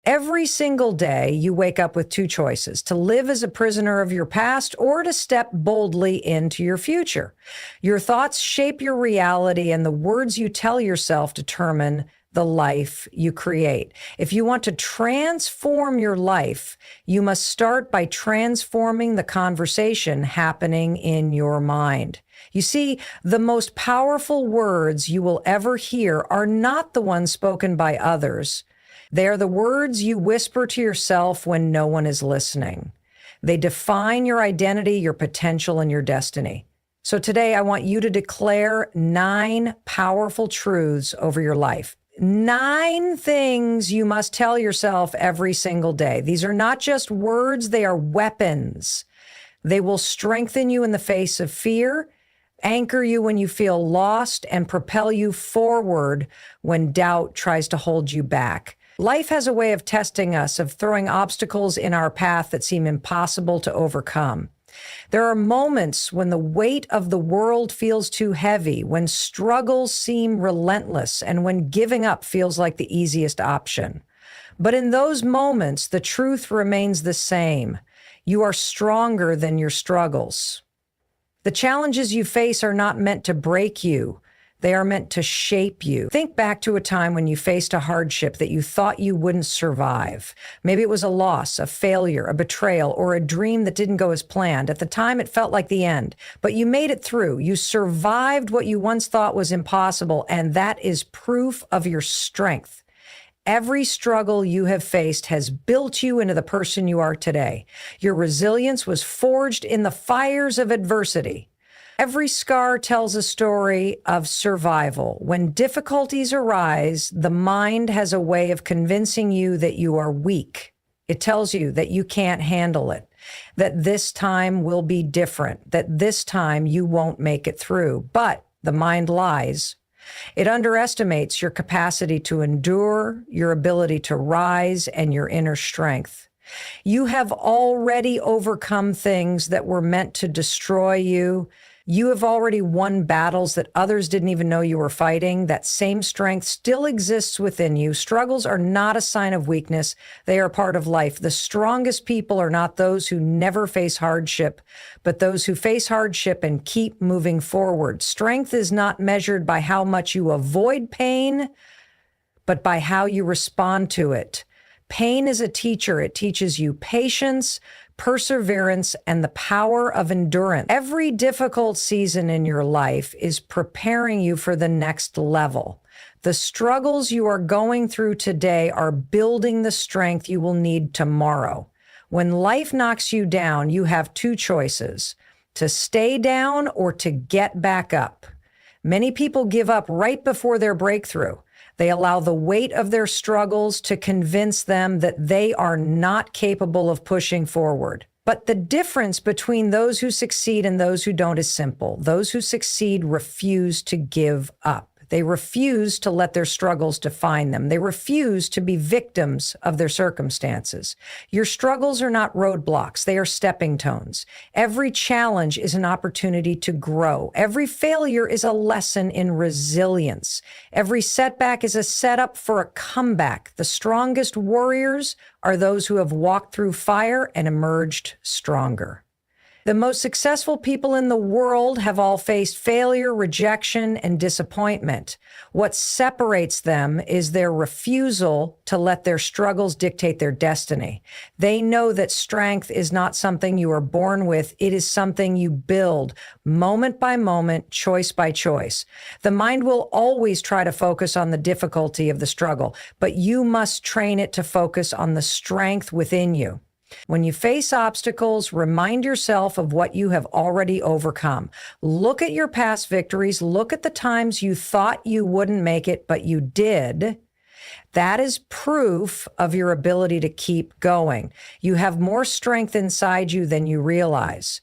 Every single day, you wake up with two choices: to live as a prisoner of your past or to step boldly into your future. Your thoughts shape your reality, and the words you tell yourself determine the life you create. If you want to transform your life, you must start by transforming the conversation happening in your mind. You see, the most powerful words you will ever hear are not the ones spoken by others. They are the words you whisper to yourself when no one is listening. They define your identity, your potential, and your destiny. So today, I want you to declare 9 powerful truths over your life. 9 things you must tell yourself every single day. These are not just words, they are weapons. They will strengthen you in the face of fear, anchor you when you feel lost, and propel you forward when doubt tries to hold you back. Life has a way of testing us, of throwing obstacles in our path that seem impossible to overcome. There are moments when the weight of the world feels too heavy, when struggles seem relentless, and when giving up feels like the easiest option. But in those moments, the truth remains the same. You are stronger than your struggles. The challenges you face are not meant to break you. They are meant to shape you. Think back to a time when you faced a hardship that you thought you wouldn't survive. Maybe it was a loss, a failure, a betrayal, or a dream that didn't go as planned. At the time, it felt like the end, but you made it through. You survived what you once thought was impossible, and that is proof of your strength. Every struggle you have faced has built you into the person you are today. Your resilience was forged in the fires of adversity. Every scar tells a story of survival. When difficulties arise, the mind has a way of convincing you that you are weak. It tells you that you can't handle it, that this time will be different, that this time you won't make it through. But the mind lies. It underestimates your capacity to endure, your ability to rise, and your inner strength. You have already overcome things that were meant to destroy you. You have already won battles that others didn't even know you were fighting. That same strength still exists within you. Struggles are not a sign of weakness. They are part of life. The strongest people are not those who never face hardship, but those who face hardship and keep moving forward. Strength is not measured by how much you avoid pain, but by how you respond to it. Pain is a teacher. It teaches you patience, perseverance, and the power of endurance. Every difficult season in your life is preparing you for the next level. The struggles you are going through today are building the strength you will need tomorrow. When life knocks you down, you have 2 choices: to stay down or to get back up. Many people give up right before their breakthrough. They allow the weight of their struggles to convince them that they are not capable of pushing forward. But the difference between those who succeed and those who don't is simple. Those who succeed refuse to give up. They refuse to let their struggles define them. They refuse to be victims of their circumstances. Your struggles are not roadblocks. They are stepping stones. Every challenge is an opportunity to grow. Every failure is a lesson in resilience. Every setback is a setup for a comeback. The strongest warriors are those who have walked through fire and emerged stronger. The most successful people in the world have all faced failure, rejection, and disappointment. What separates them is their refusal to let their struggles dictate their destiny. They know that strength is not something you are born with. It is something you build moment by moment, choice by choice. The mind will always try to focus on the difficulty of the struggle, but you must train it to focus on the strength within you. When you face obstacles, remind yourself of what you have already overcome. Look at your past victories. Look at the times you thought you wouldn't make it, but you did. That is proof of your ability to keep going. You have more strength inside you than you realize.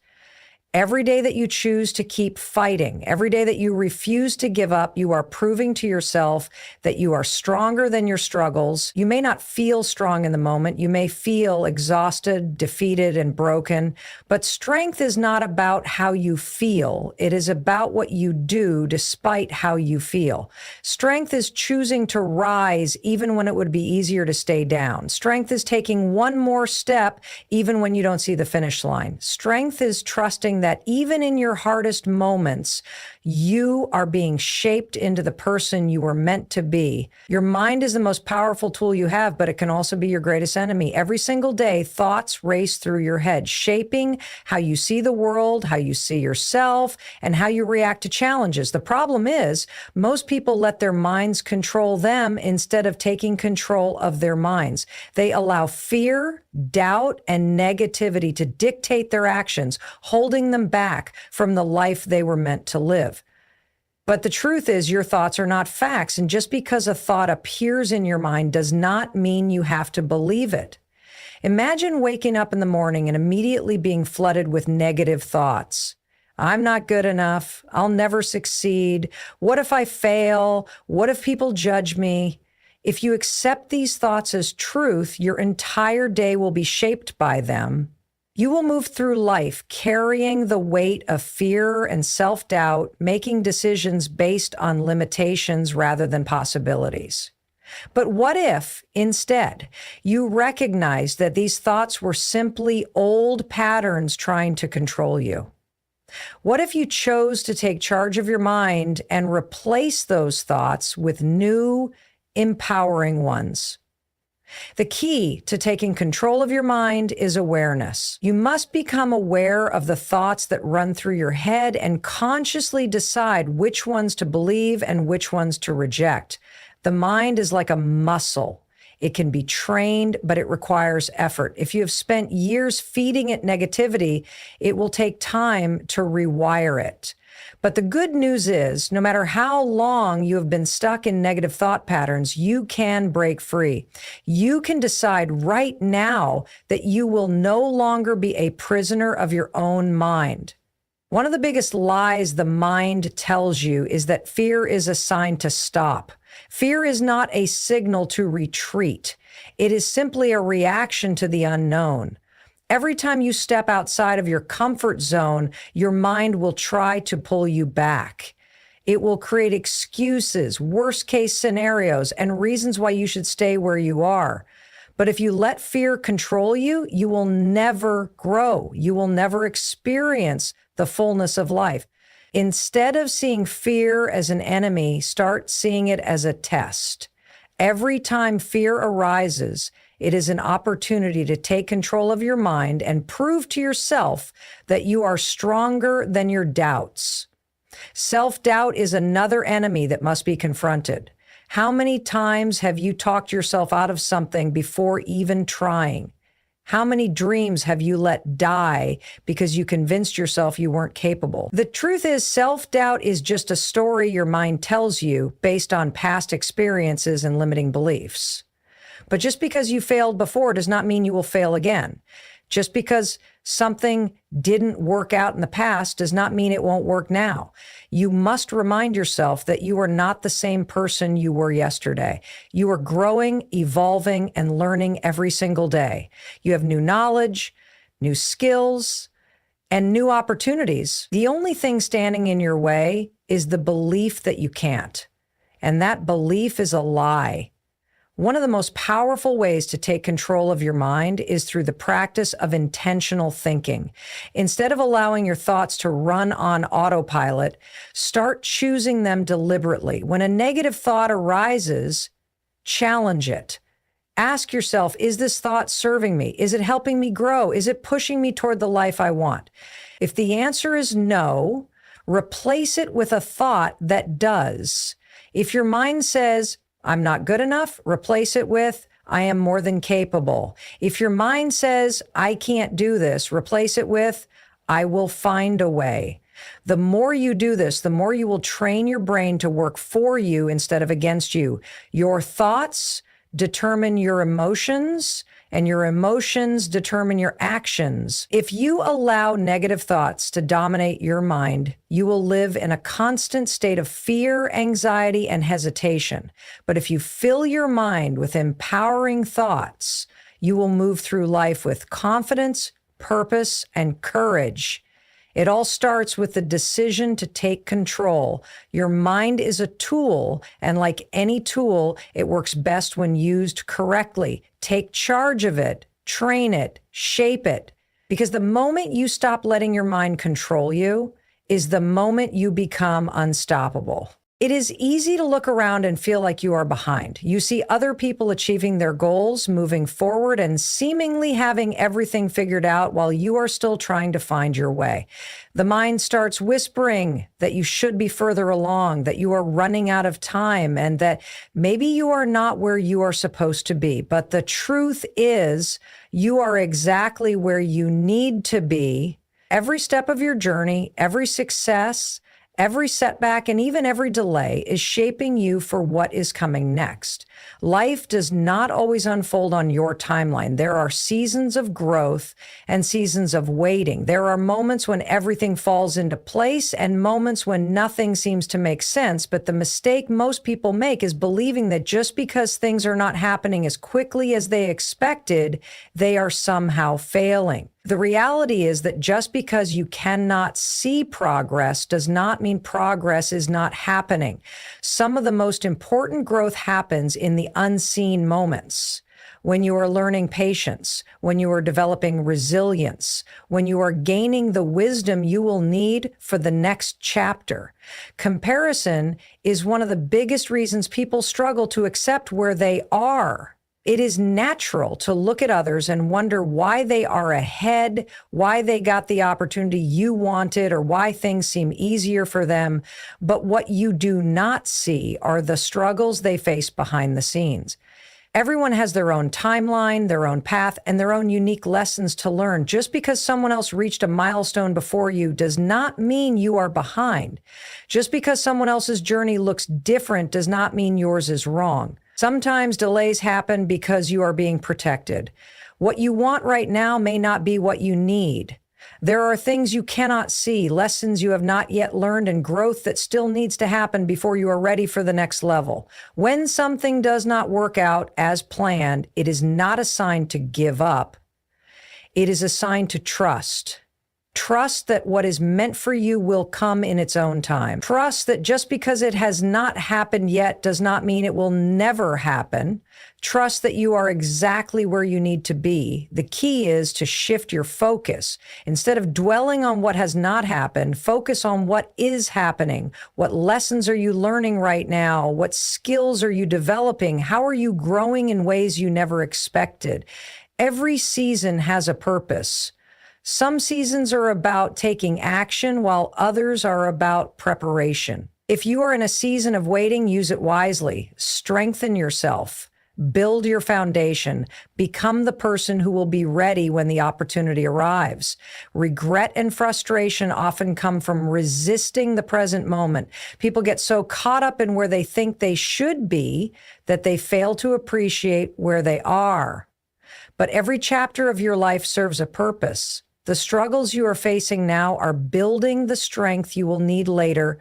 Every day that you choose to keep fighting, every day that you refuse to give up, you are proving to yourself that you are stronger than your struggles. You may not feel strong in the moment. You may feel exhausted, defeated, and broken. But strength is not about how you feel. It is about what you do despite how you feel. Strength is choosing to rise even when it would be easier to stay down. Strength is taking one more step even when you don't see the finish line. Strength is trusting that even in your hardest moments, you are being shaped into the person you were meant to be. Your mind is the most powerful tool you have, but it can also be your greatest enemy. Every single day, thoughts race through your head, shaping how you see the world, how you see yourself, and how you react to challenges. The problem is, most people let their minds control them instead of taking control of their minds. They allow fear, doubt, and negativity to dictate their actions, holding them back from the life they were meant to live. But the truth is, your thoughts are not facts, and just because a thought appears in your mind does not mean you have to believe it. Imagine waking up in the morning and immediately being flooded with negative thoughts. I'm not good enough. I'll never succeed. What if I fail? What if people judge me? If you accept these thoughts as truth, your entire day will be shaped by them. You will move through life carrying the weight of fear and self-doubt, making decisions based on limitations rather than possibilities. But what if, instead, you recognize that these thoughts were simply old patterns trying to control you? What if you chose to take charge of your mind and replace those thoughts with new, empowering ones? The key to taking control of your mind is awareness. You must become aware of the thoughts that run through your head and consciously decide which ones to believe and which ones to reject. The mind is like a muscle. It can be trained, but it requires effort. If you have spent years feeding it negativity, it will take time to rewire it. But the good news is, no matter how long you have been stuck in negative thought patterns, you can break free. You can decide right now that you will no longer be a prisoner of your own mind. One of the biggest lies the mind tells you is that fear is a sign to stop. Fear is not a signal to retreat. It is simply a reaction to the unknown. Every time you step outside of your comfort zone, your mind will try to pull you back. It will create excuses, worst-case scenarios, and reasons why you should stay where you are. But if you let fear control you, you will never grow. You will never experience the fullness of life. Instead of seeing fear as an enemy, start seeing it as a test. Every time fear arises, it is an opportunity to take control of your mind and prove to yourself that you are stronger than your doubts. Self-doubt is another enemy that must be confronted. How many times have you talked yourself out of something before even trying? How many dreams have you let die because you convinced yourself you weren't capable? The truth is, self-doubt is just a story your mind tells you based on past experiences and limiting beliefs. But just because you failed before does not mean you will fail again. Just because something didn't work out in the past does not mean it won't work now. You must remind yourself that you are not the same person you were yesterday. You are growing, evolving, and learning every single day. You have new knowledge, new skills, and new opportunities. The only thing standing in your way is the belief that you can't. And that belief is a lie. One of the most powerful ways to take control of your mind is through the practice of intentional thinking. Instead of allowing your thoughts to run on autopilot, start choosing them deliberately. When a negative thought arises, challenge it. Ask yourself, is this thought serving me? Is it helping me grow? Is it pushing me toward the life I want? If the answer is no, replace it with a thought that does. If your mind says, I'm not good enough, replace it with, I am more than capable. If your mind says, I can't do this, replace it with, I will find a way. The more you do this, the more you will train your brain to work for you instead of against you. Your thoughts determine your emotions, and your emotions determine your actions. If you allow negative thoughts to dominate your mind, you will live in a constant state of fear, anxiety, and hesitation. But if you fill your mind with empowering thoughts, you will move through life with confidence, purpose, and courage. It all starts with the decision to take control. Your mind is a tool, and like any tool, it works best when used correctly. Take charge of it, train it, shape it. Because the moment you stop letting your mind control you is the moment you become unstoppable. It is easy to look around and feel like you are behind. You see other people achieving their goals, moving forward, and seemingly having everything figured out while you are still trying to find your way. The mind starts whispering that you should be further along, that you are running out of time, and that maybe you are not where you are supposed to be. But the truth is, you are exactly where you need to be. Every step of your journey, every success, every setback, and even every delay is shaping you for what is coming next. Life does not always unfold on your timeline. There are seasons of growth and seasons of waiting. There are moments when everything falls into place and moments when nothing seems to make sense. But the mistake most people make is believing that just because things are not happening as quickly as they expected, they are somehow failing. The reality is that just because you cannot see progress does not mean progress is not happening. Some of the most important growth happens in the unseen moments. When you are learning patience, when you are developing resilience, when you are gaining the wisdom you will need for the next chapter. Comparison is one of the biggest reasons people struggle to accept where they are. It is natural to look at others and wonder why they are ahead, why they got the opportunity you wanted, or why things seem easier for them. But what you do not see are the struggles they face behind the scenes. Everyone has their own timeline, their own path, and their own unique lessons to learn. Just because someone else reached a milestone before you does not mean you are behind. Just because someone else's journey looks different does not mean yours is wrong. Sometimes delays happen because you are being protected. What you want right now may not be what you need. There are things you cannot see, lessons you have not yet learned, and growth that still needs to happen before you are ready for the next level. When something does not work out as planned, it is not a sign to give up. It is a sign to trust. Trust that what is meant for you will come in its own time. Trust that just because it has not happened yet does not mean it will never happen. Trust that you are exactly where you need to be. The key is to shift your focus. Instead of dwelling on what has not happened, focus on what is happening. What lessons are you learning right now? What skills are you developing? How are you growing in ways you never expected? Every season has a purpose. Some seasons are about taking action, while others are about preparation. If you are in a season of waiting, use it wisely. Strengthen yourself. Build your foundation. Become the person who will be ready when the opportunity arrives. Regret and frustration often come from resisting the present moment. People get so caught up in where they think they should be that they fail to appreciate where they are. But every chapter of your life serves a purpose. The struggles you are facing now are building the strength you will need later.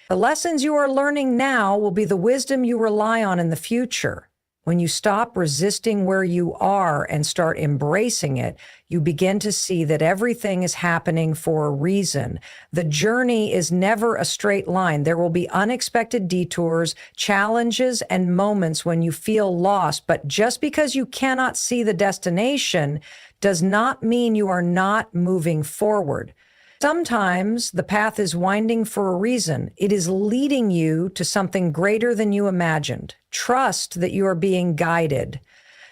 The lessons you are learning now will be the wisdom you rely on in the future. When you stop resisting where you are and start embracing it, you begin to see that everything is happening for a reason. The journey is never a straight line. There will be unexpected detours, challenges, and moments when you feel lost. But just because you cannot see the destination does not mean you are not moving forward. Sometimes the path is winding for a reason. It is leading you to something greater than you imagined. Trust that you are being guided,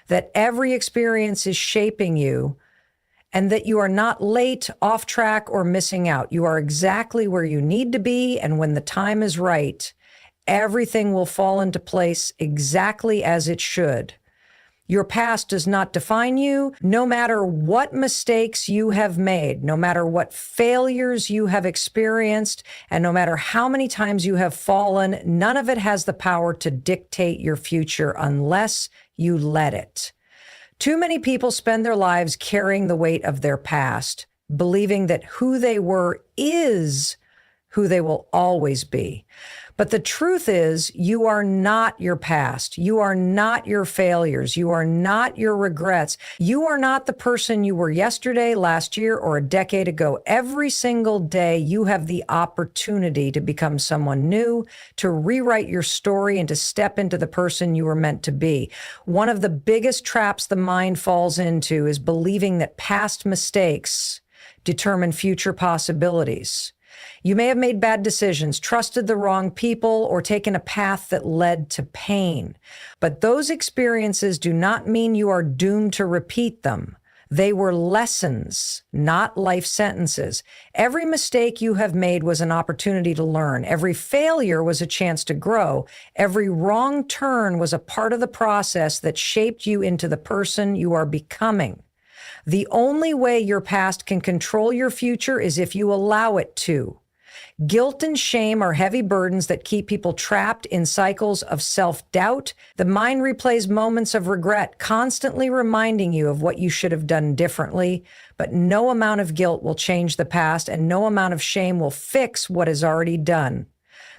that every experience is shaping you, and that you are not late, off track, or missing out. You are exactly where you need to be, and when the time is right, everything will fall into place exactly as it should. Your past does not define you. No matter what mistakes you have made, no matter what failures you have experienced, and no matter how many times you have fallen, none of it has the power to dictate your future unless you let it. Too many people spend their lives carrying the weight of their past, believing that who they were is who they will always be. But the truth is, you are not your past. You are not your failures. You are not your regrets. You are not the person you were yesterday, last year, or a decade ago. Every single day, you have the opportunity to become someone new, to rewrite your story, and to step into the person you were meant to be. One of the biggest traps the mind falls into is believing that past mistakes determine future possibilities. You may have made bad decisions, trusted the wrong people, or taken a path that led to pain. But those experiences do not mean you are doomed to repeat them. They were lessons, not life sentences. Every mistake you have made was an opportunity to learn. Every failure was a chance to grow. Every wrong turn was a part of the process that shaped you into the person you are becoming. The only way your past can control your future is if you allow it to. Guilt and shame are heavy burdens that keep people trapped in cycles of self-doubt. The mind replays moments of regret, constantly reminding you of what you should have done differently. But no amount of guilt will change the past, and no amount of shame will fix what is already done.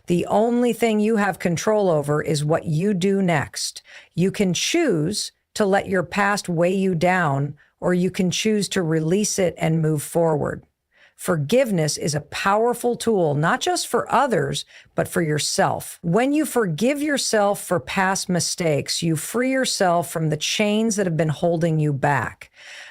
The only thing you have control over is what you do next. You can choose to let your past weigh you down, or you can choose to release it and move forward. Forgiveness is a powerful tool, not just for others, but for yourself. When you forgive yourself for past mistakes, you free yourself from the chains that have been holding you back.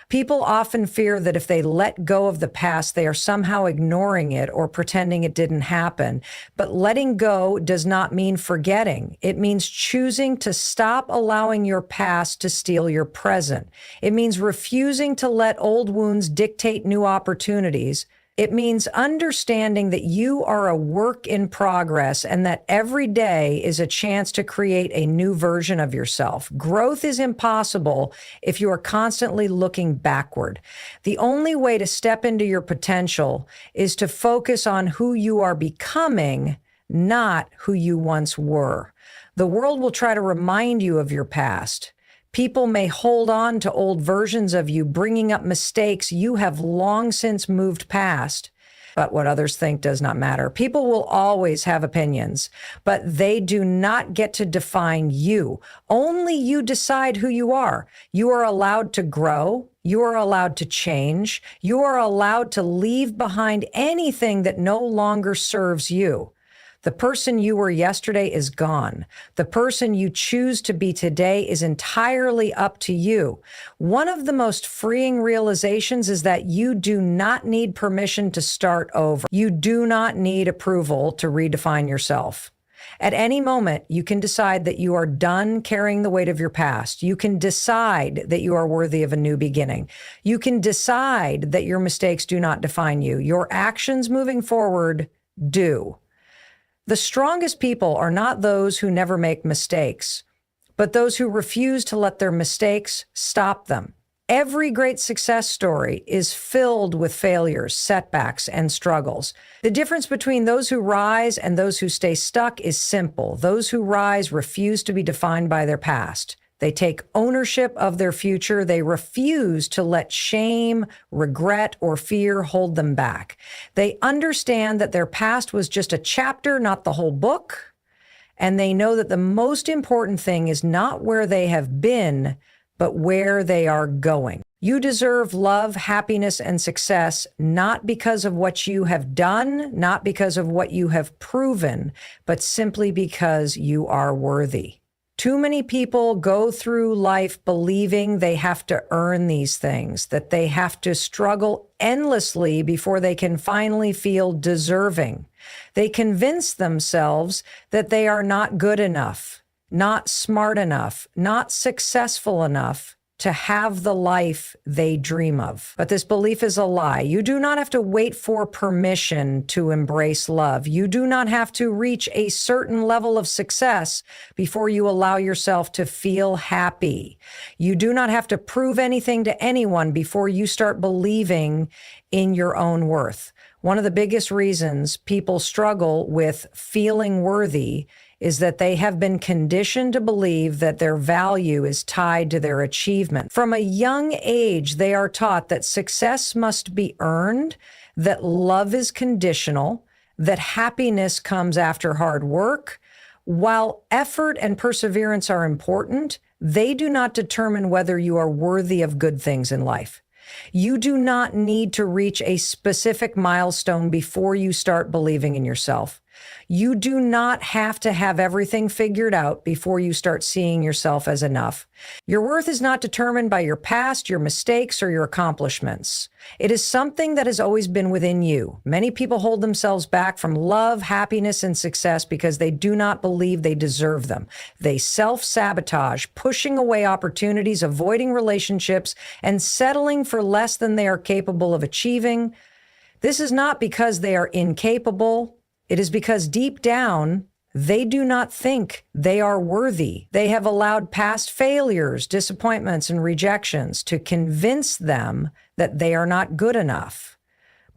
People often fear that if they let go of the past, they are somehow ignoring it or pretending it didn't happen. But letting go does not mean forgetting. It means choosing to stop allowing your past to steal your present. It means refusing to let old wounds dictate new opportunities. It means understanding that you are a work in progress and that every day is a chance to create a new version of yourself. Growth is impossible if you are constantly looking backward. The only way to step into your potential is to focus on who you are becoming, not who you once were. The world will try to remind you of your past. People may hold on to old versions of you, bringing up mistakes you have long since moved past. But what others think does not matter. People will always have opinions, but they do not get to define you. Only you decide who you are. You are allowed to grow. You are allowed to change. You are allowed to leave behind anything that no longer serves you. The person you were yesterday is gone. The person you choose to be today is entirely up to you. One of the most freeing realizations is that you do not need permission to start over. You do not need approval to redefine yourself. At any moment, you can decide that you are done carrying the weight of your past. You can decide that you are worthy of a new beginning. You can decide that your mistakes do not define you. Your actions moving forward do. The strongest people are not those who never make mistakes, but those who refuse to let their mistakes stop them. Every great success story is filled with failures, setbacks, and struggles. The difference between those who rise and those who stay stuck is simple. Those who rise refuse to be defined by their past. They take ownership of their future. They refuse to let shame, regret, or fear hold them back. They understand that their past was just a chapter, not the whole book. And they know that the most important thing is not where they have been, but where they are going. You deserve love, happiness, and success, not because of what you have done, not because of what you have proven, but simply because you are worthy. Too many people go through life believing they have to earn these things, that they have to struggle endlessly before they can finally feel deserving. They convince themselves that they are not good enough, not smart enough, not successful enough to have the life they dream of. But this belief is a lie. You do not have to wait for permission to embrace love. You do not have to reach a certain level of success before you allow yourself to feel happy. You do not have to prove anything to anyone before you start believing in your own worth. One of the biggest reasons people struggle with feeling worthy is that they have been conditioned to believe that their value is tied to their achievement. From a young age, they are taught that success must be earned, that love is conditional, that happiness comes after hard work. While effort and perseverance are important, they do not determine whether you are worthy of good things in life. You do not need to reach a specific milestone before you start believing in yourself. You do not have to have everything figured out before you start seeing yourself as enough. Your worth is not determined by your past, your mistakes, or your accomplishments. It is something that has always been within you. Many people hold themselves back from love, happiness, and success because they do not believe they deserve them. They self-sabotage, pushing away opportunities, avoiding relationships, and settling for less than they are capable of achieving. This is not because they are incapable. It is because deep down, they do not think they are worthy. They have allowed past failures, disappointments, and rejections to convince them that they are not good enough.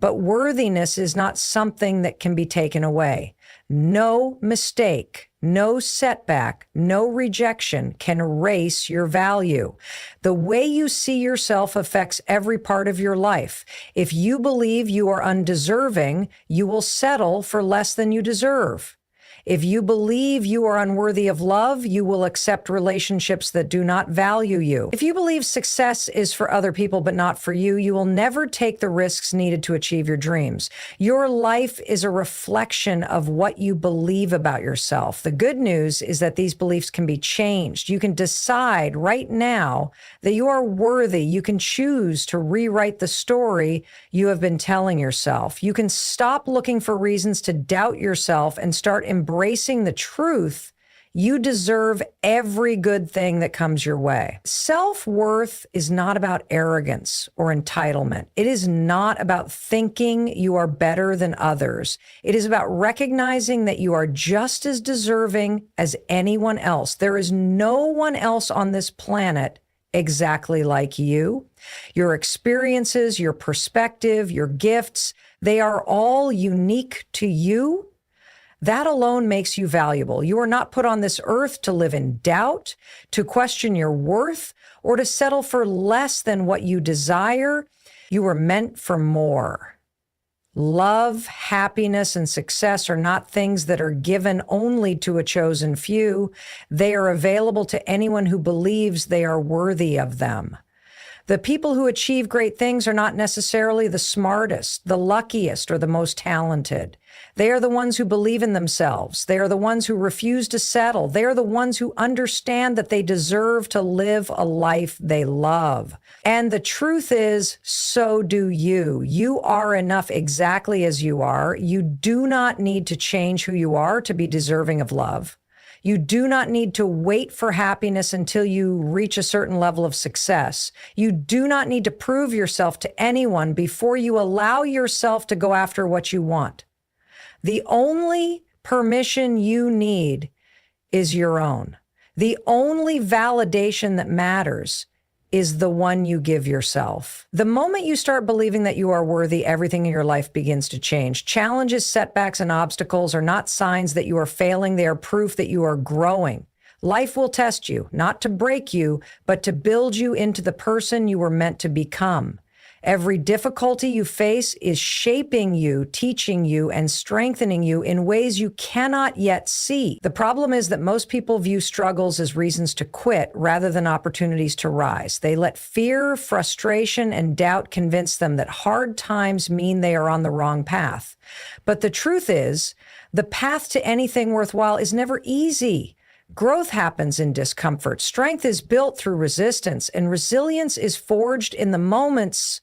But worthiness is not something that can be taken away. No mistake, no setback, no rejection can erase your value. The way you see yourself affects every part of your life. If you believe you are undeserving, you will settle for less than you deserve. If you believe you are unworthy of love, you will accept relationships that do not value you. If you believe success is for other people but not for you, you will never take the risks needed to achieve your dreams. Your life is a reflection of what you believe about yourself. The good news is that these beliefs can be changed. You can decide right now that you are worthy. You can choose to rewrite the story you have been telling yourself. You can stop looking for reasons to doubt yourself and start embracing the truth. You deserve every good thing that comes your way. Self-worth is not about arrogance or entitlement. It is not about thinking you are better than others. It is about recognizing that you are just as deserving as anyone else. There is no one else on this planet exactly like you. Your experiences, your perspective, your gifts, they are all unique to you. That alone makes you valuable. You are not put on this earth to live in doubt, to question your worth, or to settle for less than what you desire. You were meant for more. Love, happiness, and success are not things that are given only to a chosen few. They are available to anyone who believes they are worthy of them. The people who achieve great things are not necessarily the smartest, the luckiest, or the most talented. They are the ones who believe in themselves. They are the ones who refuse to settle. They are the ones who understand that they deserve to live a life they love. And the truth is, so do you. You are enough exactly as you are. You do not need to change who you are to be deserving of love. You do not need to wait for happiness until you reach a certain level of success. You do not need to prove yourself to anyone before you allow yourself to go after what you want. The only permission you need is your own. The only validation that matters is the one you give yourself. The moment you start believing that you are worthy, everything in your life begins to change. Challenges, setbacks, and obstacles are not signs that you are failing. They are proof that you are growing. Life will test you, not to break you, but to build you into the person you were meant to become. Every difficulty you face is shaping you, teaching you, and strengthening you in ways you cannot yet see. The problem is that most people view struggles as reasons to quit rather than opportunities to rise. They let fear, frustration, and doubt convince them that hard times mean they are on the wrong path. But the truth is, the path to anything worthwhile is never easy. Growth happens in discomfort. Strength is built through resistance, and resilience is forged in the moments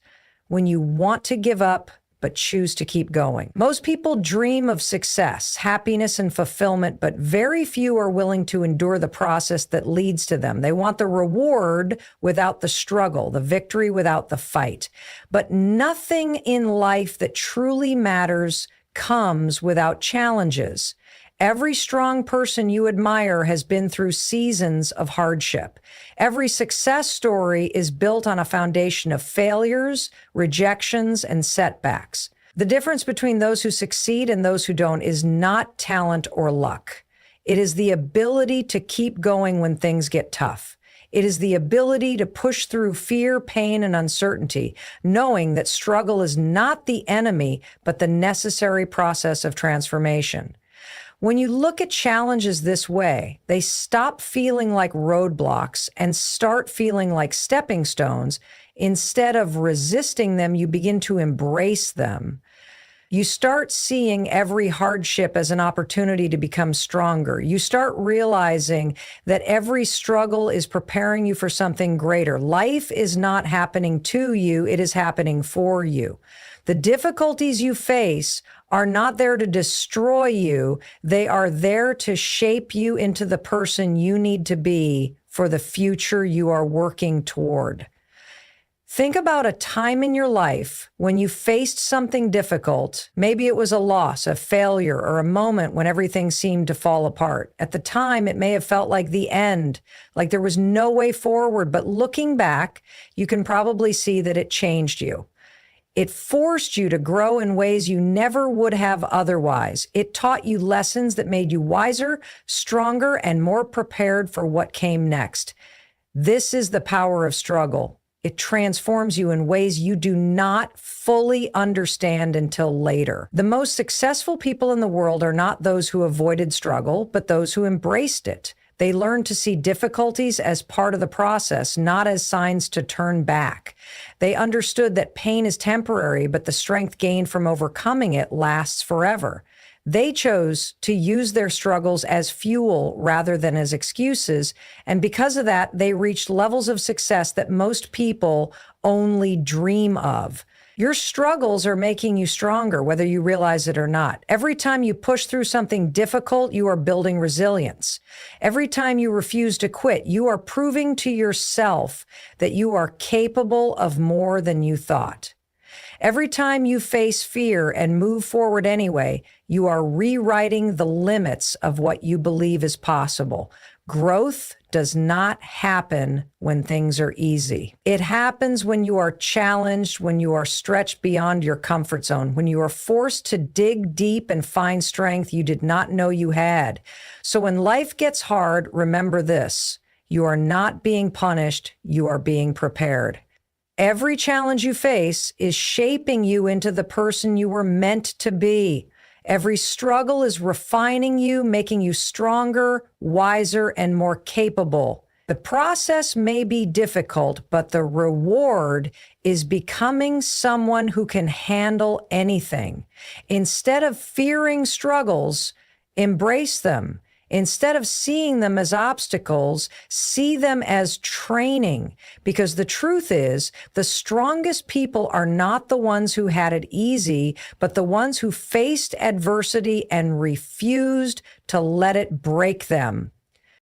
when you want to give up but choose to keep going. Most people dream of success, happiness, and fulfillment, but very few are willing to endure the process that leads to them. They want the reward without the struggle, the victory without the fight. But nothing in life that truly matters comes without challenges. Every strong person you admire has been through seasons of hardship. Every success story is built on a foundation of failures, rejections, and setbacks. The difference between those who succeed and those who don't is not talent or luck. It is the ability to keep going when things get tough. It is the ability to push through fear, pain, and uncertainty, knowing that struggle is not the enemy, but the necessary process of transformation. When you look at challenges this way, they stop feeling like roadblocks and start feeling like stepping stones. Instead of resisting them, you begin to embrace them. You start seeing every hardship as an opportunity to become stronger. You start realizing that every struggle is preparing you for something greater. Life is not happening to you, it is happening for you. The difficulties you face are not there to destroy you. They are there to shape you into the person you need to be for the future you are working toward. Think about a time in your life when you faced something difficult. Maybe it was a loss, a failure, or a moment when everything seemed to fall apart. At the time, it may have felt like the end, like there was no way forward. But looking back, you can probably see that it changed you. It forced you to grow in ways you never would have otherwise. It taught you lessons that made you wiser, stronger, and more prepared for what came next. This is the power of struggle. It transforms you in ways you do not fully understand until later. The most successful people in the world are not those who avoided struggle, but those who embraced it. They learned to see difficulties as part of the process, not as signs to turn back. They understood that pain is temporary, but the strength gained from overcoming it lasts forever. They chose to use their struggles as fuel rather than as excuses, and because of that, they reached levels of success that most people only dream of. Your struggles are making you stronger, whether you realize it or not. Every time you push through something difficult, you are building resilience. Every time you refuse to quit, you are proving to yourself that you are capable of more than you thought. Every time you face fear and move forward anyway, you are rewriting the limits of what you believe is possible. Growth does not happen when things are easy. It happens when you are challenged, when you are stretched beyond your comfort zone, when you are forced to dig deep and find strength you did not know you had. So when life gets hard, remember this: you are not being punished, you are being prepared. Every challenge you face is shaping you into the person you were meant to be. Every struggle is refining you, making you stronger, wiser, and more capable. The process may be difficult, but the reward is becoming someone who can handle anything. Instead of fearing struggles, embrace them. Instead of seeing them as obstacles, see them as training. Because the truth is, the strongest people are not the ones who had it easy, but the ones who faced adversity and refused to let it break them.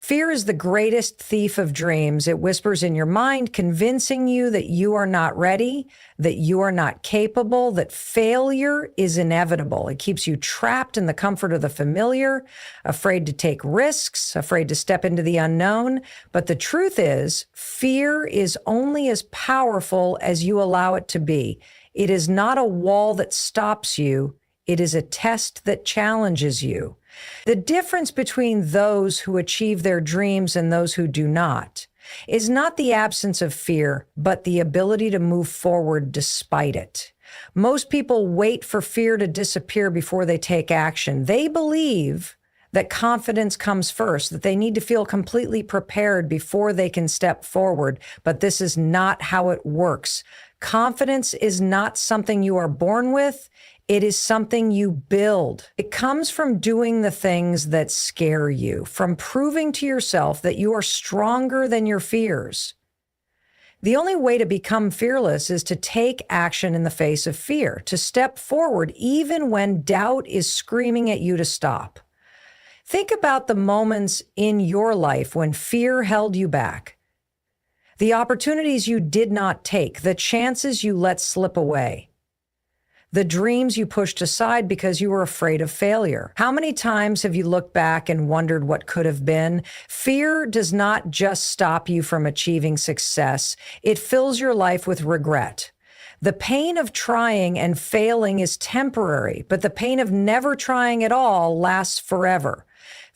Fear is the greatest thief of dreams. It whispers in your mind, convincing you that you are not ready, that you are not capable, that failure is inevitable. It keeps you trapped in the comfort of the familiar, afraid to take risks, afraid to step into the unknown. But the truth is, fear is only as powerful as you allow it to be. It is not a wall that stops you. It is a test that challenges you. The difference between those who achieve their dreams and those who do not is not the absence of fear, but the ability to move forward despite it. Most people wait for fear to disappear before they take action. They believe that confidence comes first, that they need to feel completely prepared before they can step forward, but this is not how it works. Confidence is not something you are born with. It is something you build. It comes from doing the things that scare you, from proving to yourself that you are stronger than your fears. The only way to become fearless is to take action in the face of fear, to step forward even when doubt is screaming at you to stop. Think about the moments in your life when fear held you back, the opportunities you did not take, the chances you let slip away, the dreams you pushed aside because you were afraid of failure. How many times have you looked back and wondered what could have been? Fear does not just stop you from achieving success. It fills your life with regret. The pain of trying and failing is temporary, but the pain of never trying at all lasts forever.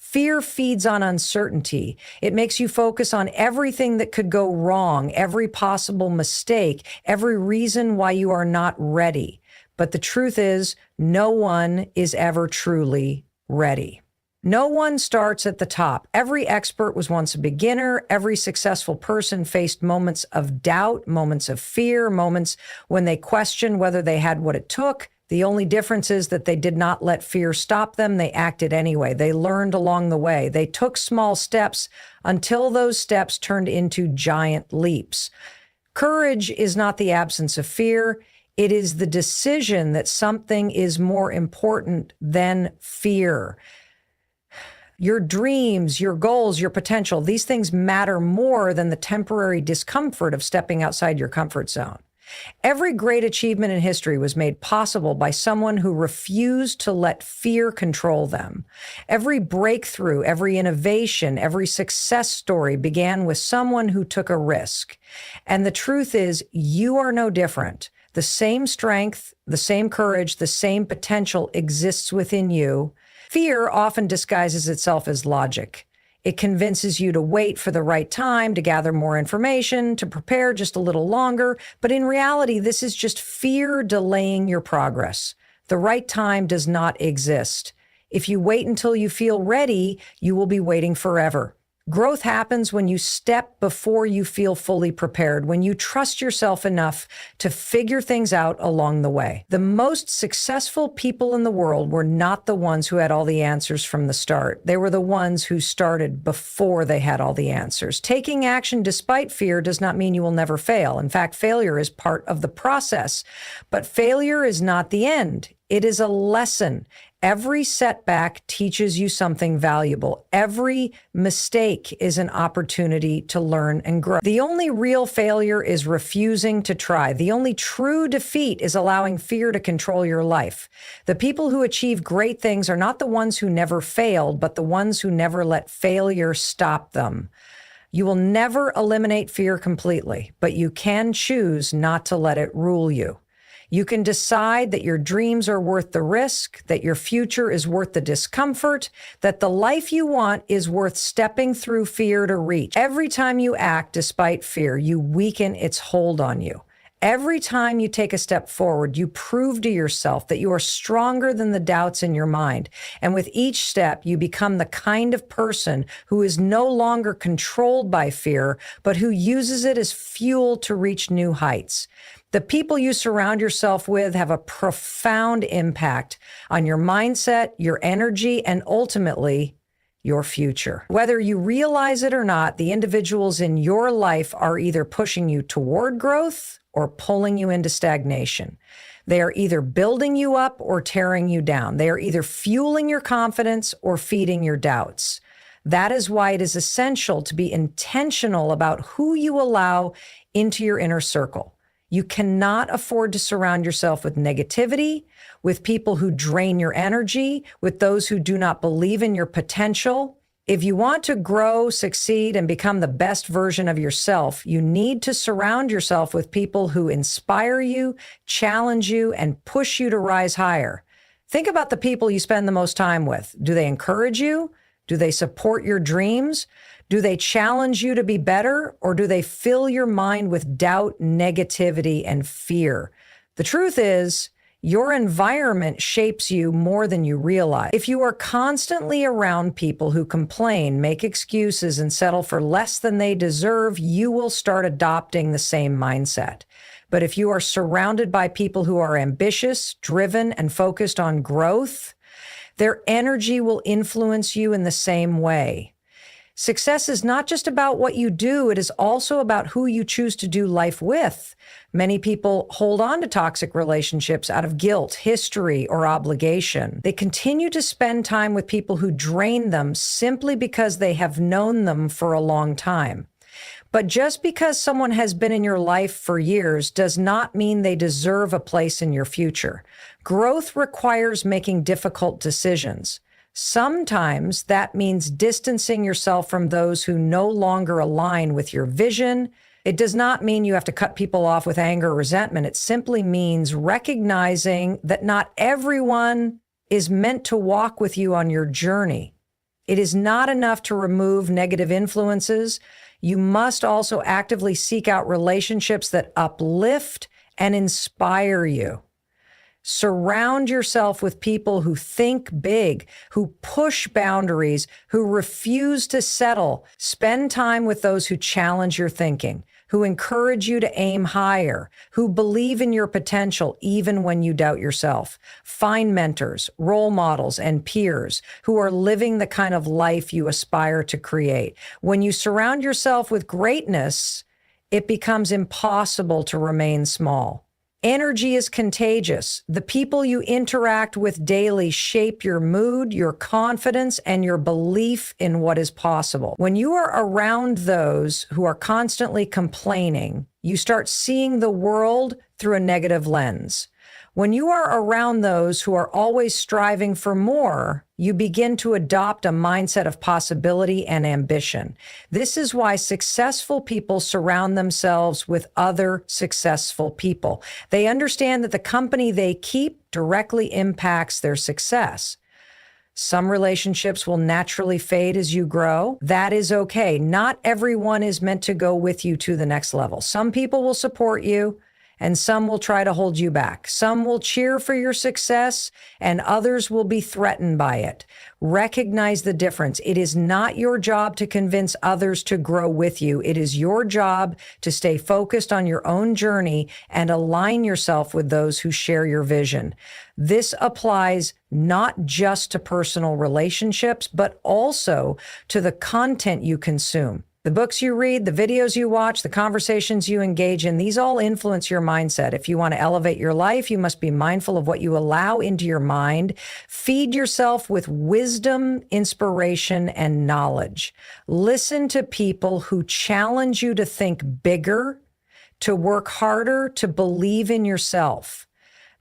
Fear feeds on uncertainty. It makes you focus on everything that could go wrong, every possible mistake, every reason why you are not ready. But the truth is, no one is ever truly ready. No one starts at the top. Every expert was once a beginner. Every successful person faced moments of doubt, moments of fear, moments when they questioned whether they had what it took. The only difference is that they did not let fear stop them. They acted anyway. They learned along the way. They took small steps until those steps turned into giant leaps. Courage is not the absence of fear. It is the decision that something is more important than fear. Your dreams, your goals, your potential, these things matter more than the temporary discomfort of stepping outside your comfort zone. Every great achievement in history was made possible by someone who refused to let fear control them. Every breakthrough, every innovation, every success story began with someone who took a risk. And the truth is, you are no different. The same strength, the same courage, the same potential exists within you. Fear often disguises itself as logic. It convinces you to wait for the right time, to gather more information, to prepare just a little longer. But in reality, this is just fear delaying your progress. The right time does not exist. If you wait until you feel ready, you will be waiting forever. Growth happens when you step before you feel fully prepared, when you trust yourself enough to figure things out along the way. The most successful people in the world were not the ones who had all the answers from the start. They were the ones who started before they had all the answers. Taking action despite fear does not mean you will never fail. In fact, failure is part of the process. But failure is not the end. It is a lesson. Every setback teaches you something valuable. Every mistake is an opportunity to learn and grow. The only real failure is refusing to try. The only true defeat is allowing fear to control your life. The people who achieve great things are not the ones who never failed, but the ones who never let failure stop them. You will never eliminate fear completely, but you can choose not to let it rule you. You can decide that your dreams are worth the risk, that your future is worth the discomfort, that the life you want is worth stepping through fear to reach. Every time you act despite fear, you weaken its hold on you. Every time you take a step forward, you prove to yourself that you are stronger than the doubts in your mind. And with each step, you become the kind of person who is no longer controlled by fear, but who uses it as fuel to reach new heights. The people you surround yourself with have a profound impact on your mindset, your energy, and ultimately, your future. Whether you realize it or not, the individuals in your life are either pushing you toward growth or pulling you into stagnation. They are either building you up or tearing you down. They are either fueling your confidence or feeding your doubts. That is why it is essential to be intentional about who you allow into your inner circle. You cannot afford to surround yourself with negativity, with people who drain your energy, with those who do not believe in your potential. If you want to grow, succeed, and become the best version of yourself, you need to surround yourself with people who inspire you, challenge you, and push you to rise higher. Think about the people you spend the most time with. Do they encourage you? Do they support your dreams? Do they challenge you to be better, or do they fill your mind with doubt, negativity, and fear? The truth is, your environment shapes you more than you realize. If you are constantly around people who complain, make excuses, and settle for less than they deserve, you will start adopting the same mindset. But if you are surrounded by people who are ambitious, driven, and focused on growth, their energy will influence you in the same way. Success is not just about what you do, it is also about who you choose to do life with. Many people hold on to toxic relationships out of guilt, history, or obligation. They continue to spend time with people who drain them simply because they have known them for a long time. But just because someone has been in your life for years does not mean they deserve a place in your future. Growth requires making difficult decisions. Sometimes that means distancing yourself from those who no longer align with your vision. It does not mean you have to cut people off with anger or resentment. It simply means recognizing that not everyone is meant to walk with you on your journey. It is not enough to remove negative influences. You must also actively seek out relationships that uplift and inspire you. Surround yourself with people who think big, who push boundaries, who refuse to settle. Spend time with those who challenge your thinking, who encourage you to aim higher, who believe in your potential even when you doubt yourself. Find mentors, role models, and peers who are living the kind of life you aspire to create. When you surround yourself with greatness, it becomes impossible to remain small. Energy is contagious. The people you interact with daily shape your mood, your confidence, and your belief in what is possible. When you are around those who are constantly complaining, you start seeing the world through a negative lens. When you are around those who are always striving for more, you begin to adopt a mindset of possibility and ambition. This is why successful people surround themselves with other successful people. They understand that the company they keep directly impacts their success. Some relationships will naturally fade as you grow. That is okay. Not everyone is meant to go with you to the next level. Some people will support you, and some will try to hold you back. Some will cheer for your success, and others will be threatened by it. Recognize the difference. It is not your job to convince others to grow with you. It is your job to stay focused on your own journey and align yourself with those who share your vision. This applies not just to personal relationships, but also to the content you consume. The books you read, the videos you watch, the conversations you engage in, these all influence your mindset. If you want to elevate your life, you must be mindful of what you allow into your mind. Feed yourself with wisdom, inspiration, and knowledge. Listen to people who challenge you to think bigger, to work harder, to believe in yourself.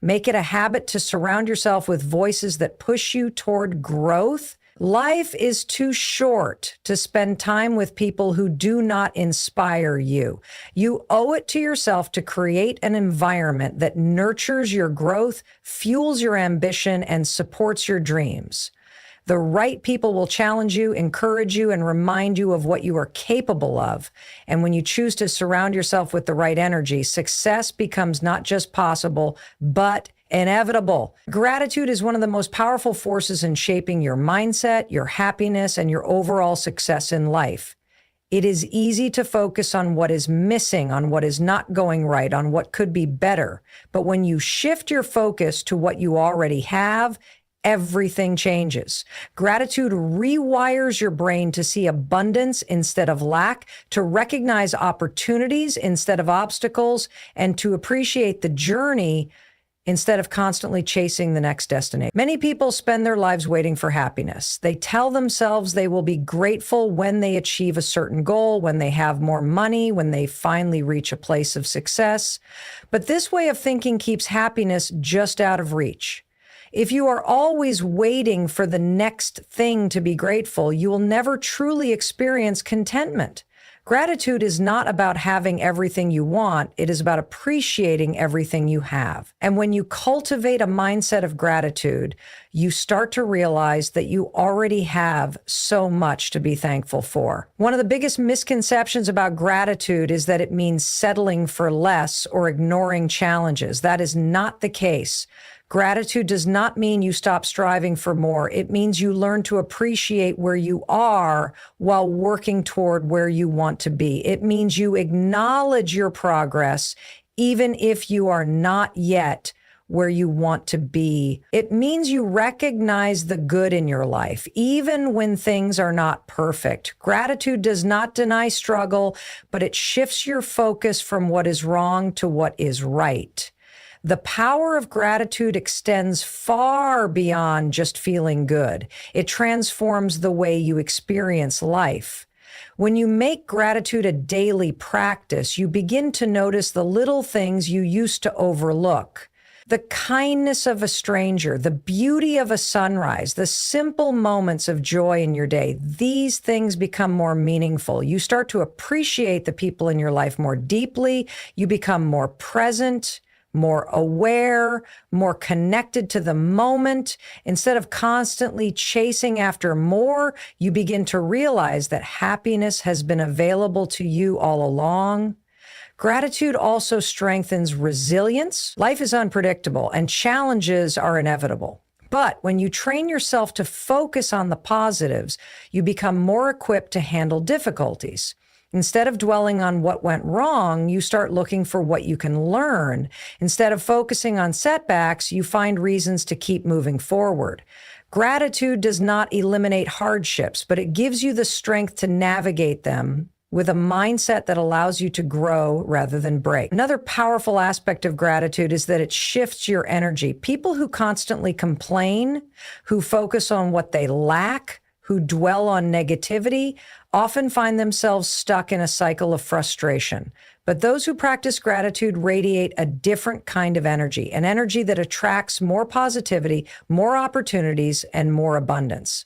Make it a habit to surround yourself with voices that push you toward growth. Life is too short to spend time with people who do not inspire you. You owe it to yourself to create an environment that nurtures your growth, fuels your ambition, and supports your dreams. The right people will challenge you, encourage you, and remind you of what you are capable of. And when you choose to surround yourself with the right energy, success becomes not just possible, but inevitable. Gratitude is one of the most powerful forces in shaping your mindset, your happiness, and your overall success in life. It is easy to focus on what is missing, on what is not going right, on what could be better. But when you shift your focus to what you already have, everything changes. Gratitude rewires your brain to see abundance instead of lack, to recognize opportunities instead of obstacles, and to appreciate the journey instead of constantly chasing the next destination. Many people spend their lives waiting for happiness. They tell themselves they will be grateful when they achieve a certain goal, when they have more money, when they finally reach a place of success. But this way of thinking keeps happiness just out of reach. If you are always waiting for the next thing to be grateful, you will never truly experience contentment. Gratitude is not about having everything you want. It is about appreciating everything you have. And when you cultivate a mindset of gratitude, you start to realize that you already have so much to be thankful for. One of the biggest misconceptions about gratitude is that it means settling for less or ignoring challenges. That is not the case. Gratitude does not mean you stop striving for more. It means you learn to appreciate where you are while working toward where you want to be. It means you acknowledge your progress, even if you are not yet where you want to be. It means you recognize the good in your life, even when things are not perfect. Gratitude does not deny struggle, but it shifts your focus from what is wrong to what is right. The power of gratitude extends far beyond just feeling good. It transforms the way you experience life. When you make gratitude a daily practice, you begin to notice the little things you used to overlook. The kindness of a stranger, the beauty of a sunrise, the simple moments of joy in your day, these things become more meaningful. You start to appreciate the people in your life more deeply. You become more present, more aware, more connected to the moment. Instead of constantly chasing after more, you begin to realize that happiness has been available to you all along. Gratitude also strengthens resilience. Life is unpredictable and challenges are inevitable. But when you train yourself to focus on the positives, you become more equipped to handle difficulties. Instead of dwelling on what went wrong, you start looking for what you can learn. Instead of focusing on setbacks, you find reasons to keep moving forward. Gratitude does not eliminate hardships, but it gives you the strength to navigate them with a mindset that allows you to grow rather than break. Another powerful aspect of gratitude is that it shifts your energy. People who constantly complain, who focus on what they lack, who dwell on negativity, often find themselves stuck in a cycle of frustration. But those who practice gratitude radiate a different kind of energy, an energy that attracts more positivity, more opportunities, and more abundance.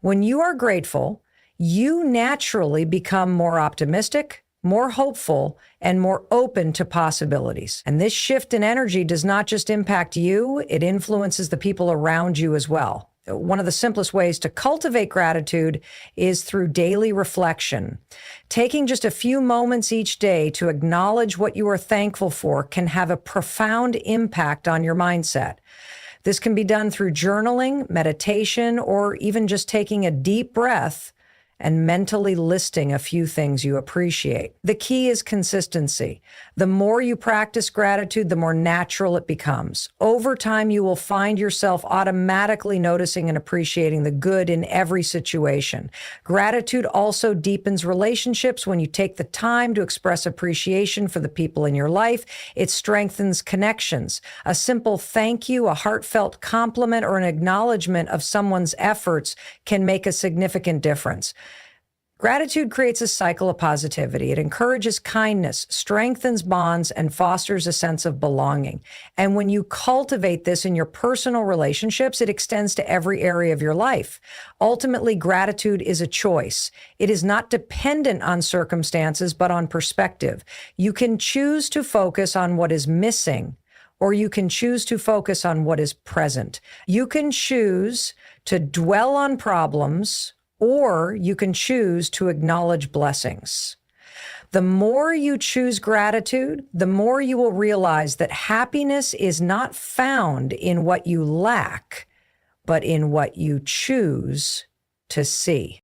When you are grateful, you naturally become more optimistic, more hopeful, and more open to possibilities. And this shift in energy does not just impact you, it influences the people around you as well. One of the simplest ways to cultivate gratitude is through daily reflection. Taking just a few moments each day to acknowledge what you are thankful for can have a profound impact on your mindset. This can be done through journaling, meditation, or even just taking a deep breath and mentally listing a few things you appreciate. The key is consistency. The more you practice gratitude, the more natural it becomes. Over time, you will find yourself automatically noticing and appreciating the good in every situation. Gratitude also deepens relationships. When you take the time to express appreciation for the people in your life, it strengthens connections. A simple thank you, a heartfelt compliment, or an acknowledgement of someone's efforts can make a significant difference. Gratitude creates a cycle of positivity. It encourages kindness, strengthens bonds, and fosters a sense of belonging. And when you cultivate this in your personal relationships, it extends to every area of your life. Ultimately, gratitude is a choice. It is not dependent on circumstances, but on perspective. You can choose to focus on what is missing, or you can choose to focus on what is present. You can choose to dwell on problems, or you can choose to acknowledge blessings. The more you choose gratitude, the more you will realize that happiness is not found in what you lack, but in what you choose to see.